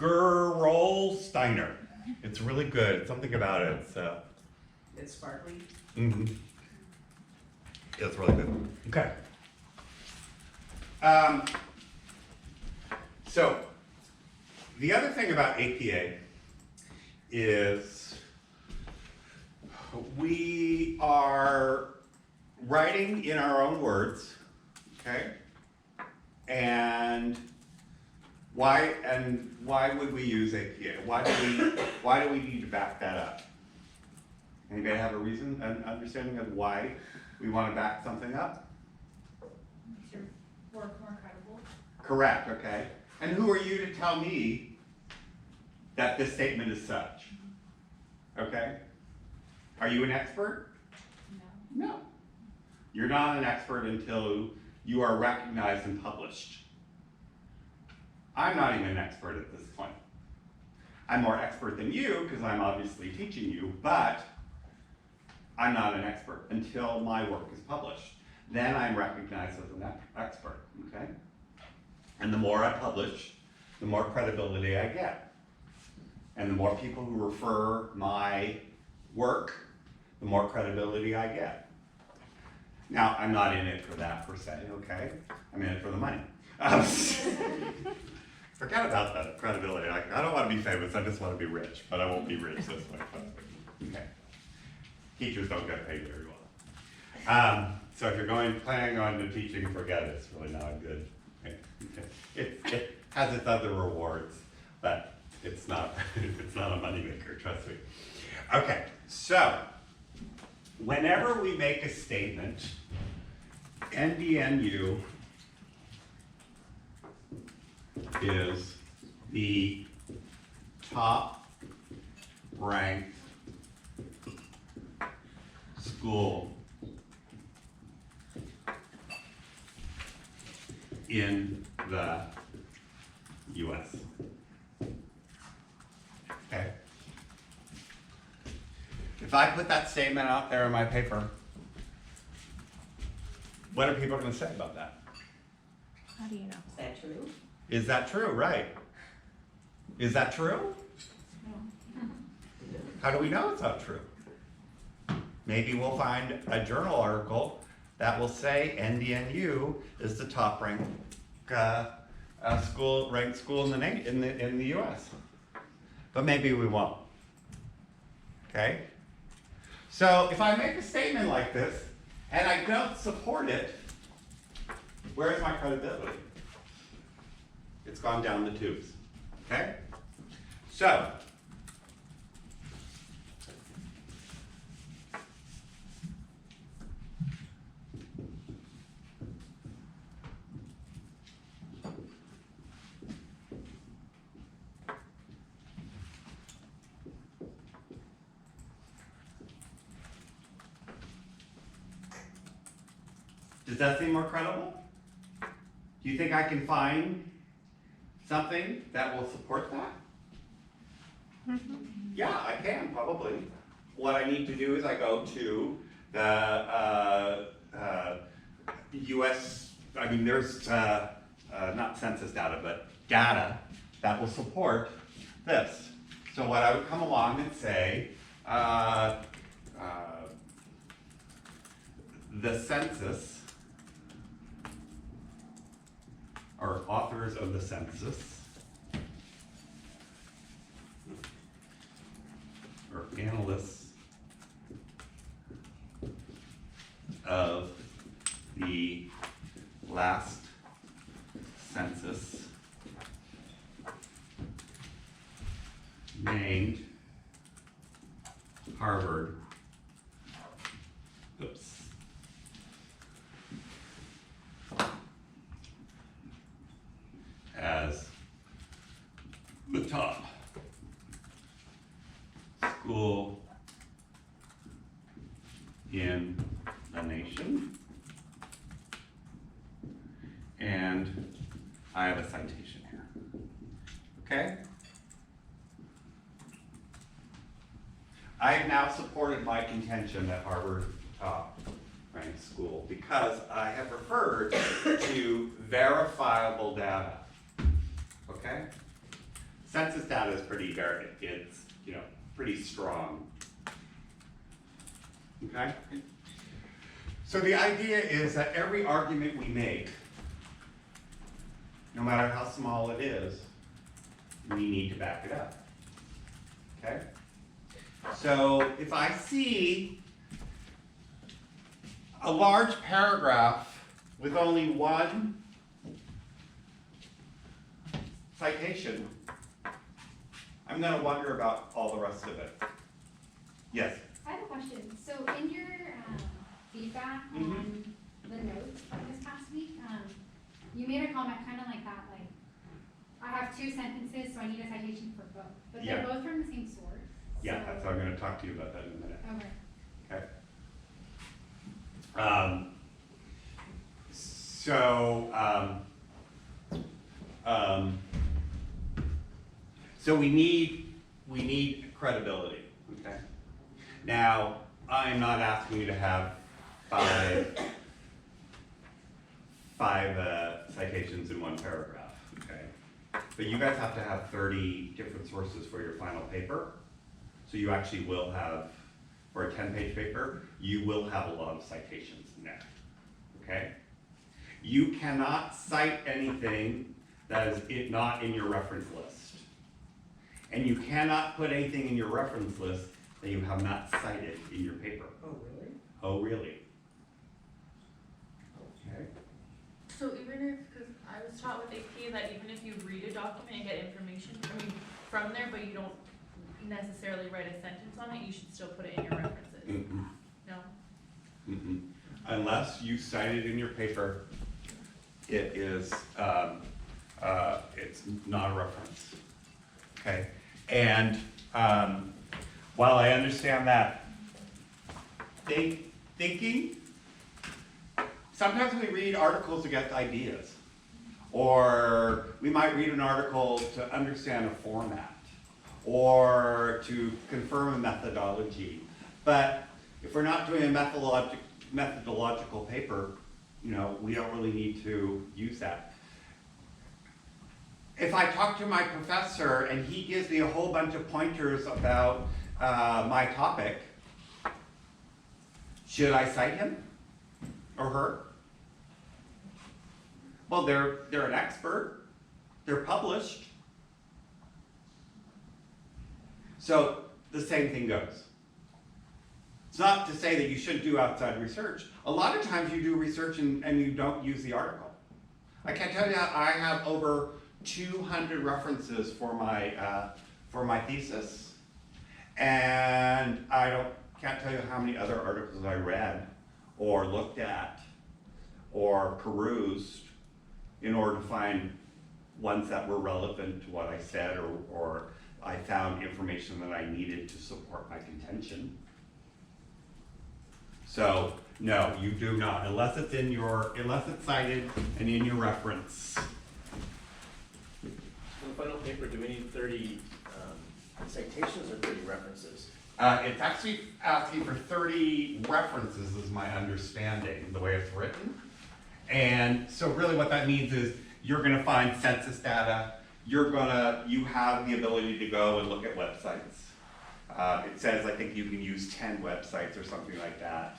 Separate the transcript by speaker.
Speaker 1: Gerolsteiner. It's really good. Something about it.
Speaker 2: It's sparkly.
Speaker 1: Mm-hmm. It's really good. Okay. So the other thing about APA is we are writing in our own words, okay? And why would we use APA? Why do we need to back that up? Anybody have a reason, an understanding of why we want to back something up?
Speaker 3: Makes your work more credible.
Speaker 1: Correct, okay. And who are you to tell me that this statement is such? Okay? Are you an expert?
Speaker 3: No.
Speaker 1: No. You're not an expert until you are recognized and published. I'm not even an expert at this point. I'm more expert than you because I'm obviously teaching you, but I'm not an expert until my work is published. Then I'm recognized as an expert, okay? And the more I publish, the more credibility I get. And the more people who refer my work, the more credibility I get. Now, I'm not in it for that per se, okay? I'm in it for the money. Forget about that credibility. I don't want to be famous, I just want to be rich, but I won't be rich this way. Okay. Teachers don't get paid very well. So if you're planning on the teaching, forget it. It's really not good. It has its other rewards, but it's not a moneymaker, trust me. Okay, so whenever we make a statement, NDNU is the top ranked school in the US. Okay. If I put that statement out there in my paper, what are people going to say about that?
Speaker 3: How do you know?
Speaker 2: Is that true?
Speaker 1: Is that true? Right. Is that true?
Speaker 3: No.
Speaker 1: How do we know it's not true? Maybe we'll find a journal article that will say NDNU is the top ranked school in the U.S. But maybe we won't. Okay. So if I make a statement like this and I don't support it, where is my credibility? It's gone down the tubes. Okay. So. Does that seem more credible? Do you think I can find something that will support that? Yeah, I can, probably. What I need to do is I go to the US, there's not census data, but data that will support this. So what I would come along and say, the census, or authors of the census, or analysts of the last census named Harvard, as the top school in the nation, and I have a citation here. Okay? I have now supported my contention that Harvard is the top ranked school because I have referred to verifiable data. Okay? Census data is pretty it's, you know, pretty strong. Okay? So the idea is that every argument we make, no matter how small it is, we need to back it up. Okay? So if I see a large paragraph with only one citation, I'm going to wonder about all the rest of it. Yes?
Speaker 4: I have a question. So in your feedback on the notes from this past week, you made a comment kind of like that, like, I have two sentences, so I need a citation for both. But they're
Speaker 1: Yeah.
Speaker 4: both from the same source.
Speaker 1: Yeah,
Speaker 4: so-
Speaker 1: that's what I'm going to talk to you about that in a minute.
Speaker 4: Okay.
Speaker 1: Okay. So we need credibility, okay? Now, I'm not asking you to have five citations in one paragraph, okay? But you guys have to have 30 different sources for your final paper. So you actually will have, for a 10-page paper, you will have a lot of citations in there, okay? You cannot cite anything that is not in your reference list. And you cannot put anything in your reference list that you have not cited in your paper.
Speaker 2: Oh, really?
Speaker 1: Oh, really? Okay.
Speaker 5: So even if, because I was taught with AP that even if you read a document and get information from there, but you don't necessarily write a sentence on it, you should still put it in your references.
Speaker 1: Mm-mm.
Speaker 5: No?
Speaker 1: Mm-mm. Unless you cite it in your paper, it is, it's not a reference. Okay? And while I understand that thinking, sometimes we read articles to get ideas. Or we might read an article to understand a format or to confirm a methodology. But if we're not doing a methodological paper, you know, we don't really need to use that. If I talk to my professor and he gives me a whole bunch of pointers about my topic, should I cite him or her? Well, they're an expert. They're published. So the same thing goes. It's not to say that you shouldn't do outside research. A lot of times you do research and you don't use the article. I can tell you I have over 200 references for my thesis, and can't tell you how many other articles I read or looked at or perused in order to find ones that were relevant to what I said or I found information that I needed to support my contention. So no, you do not, unless it's cited and in your reference.
Speaker 6: For the final paper, do we need 30 citations or 30 references?
Speaker 1: It's actually asking for 30 references is my understanding, the way it's written. And so really what that means is you're gonna find census data, you have the ability to go and look at websites. It says, I think you can use 10 websites or something like that.